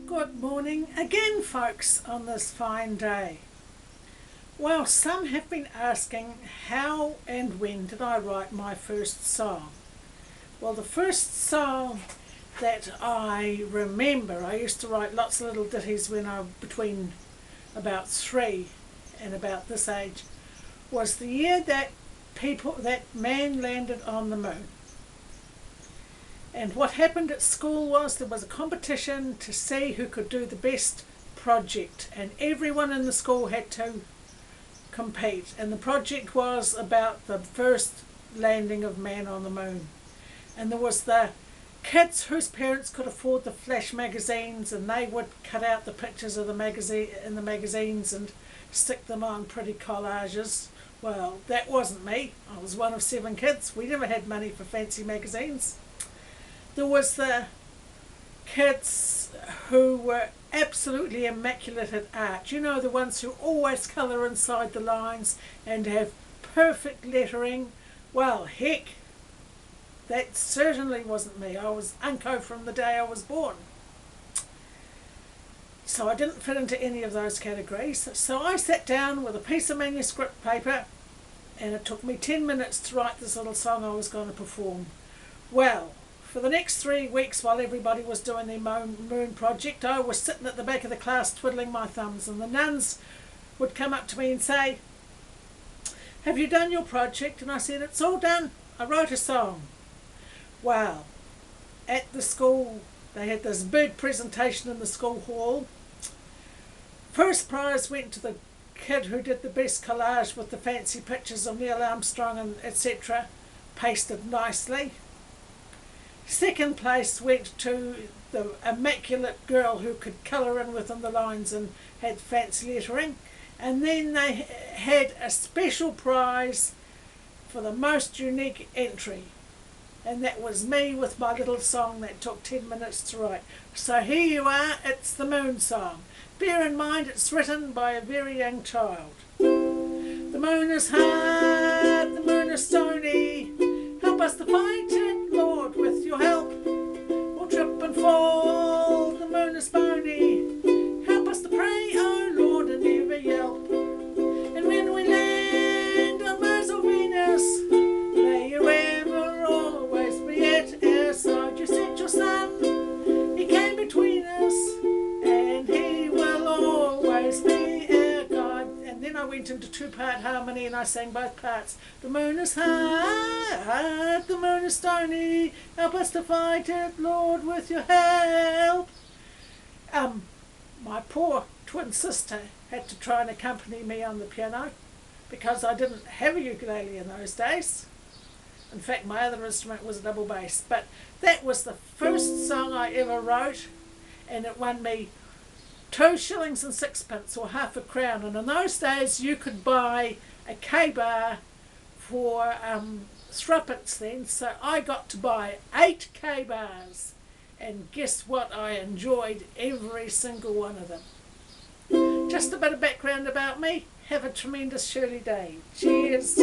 Good morning again, folks, on this fine day. Well, some have been asking how and when did I write my first song. Well, the first song that I remember, I used to write lots of little ditties when I was between about 3 and about this age, was the year that man landed on the moon. And what happened at school was there was a competition to see who could do the best project, and everyone in the school had to compete, and the project was about the first landing of man on the moon. And there was the kids whose parents could afford the flash magazines, and they would cut out the pictures of the magazines and stick them on pretty collages. Well, that wasn't me. I was one of 7 kids. We never had money for fancy magazines. There was the kids who were absolutely immaculate at art. You know, the ones who always colour inside the lines and have perfect lettering. Well, heck, that certainly wasn't me. I was unco from the day I was born. So I didn't fit into any of those categories. So I sat down with a piece of manuscript paper, and it took me 10 minutes to write this little song I was going to perform. Well, for the next 3 weeks, while everybody was doing their moon project, I was sitting at the back of the class twiddling my thumbs, and the nuns would come up to me and say, "Have you done your project?" And I said, "It's all done. I wrote a song." Well, at the school, they had this big presentation in the school hall. First prize went to the kid who did the best collage with the fancy pictures of Neil Armstrong and etc., pasted nicely. Second place went to the immaculate girl who could colour in within the lines and had fancy lettering. And then they had a special prize for the most unique entry. And that was me with my little song that took 10 minutes to write. So here you are, it's the Moon Song. Bear in mind it's written by a very young child. The moon is hard, the moon is stony. Help us to fight it, Lord, with your help. We'll trip and fall, the moon is bony. Help us to pray, oh Lord, and never yelp. And when we land on Mars or Venus, may you ever always be at our side. You sent your son, he came between us, and he will always be our guide. And then I went into 2-part harmony and I sang both parts. The moon is hard, the moon is stony. Help us to fight it, Lord, with your help. My poor twin sister had to try and accompany me on the piano because I didn't have a ukulele in those days. In fact, my other instrument was a double bass. But that was the first song I ever wrote, and it won me 2 shillings and 6pence, or half a crown. And in those days you could buy a K-bar for 3pence then, so I got to buy 8 K-bars, and guess what? I enjoyed every single one of them. Just a bit of background about me. Have a tremendous Shirley day. Cheers.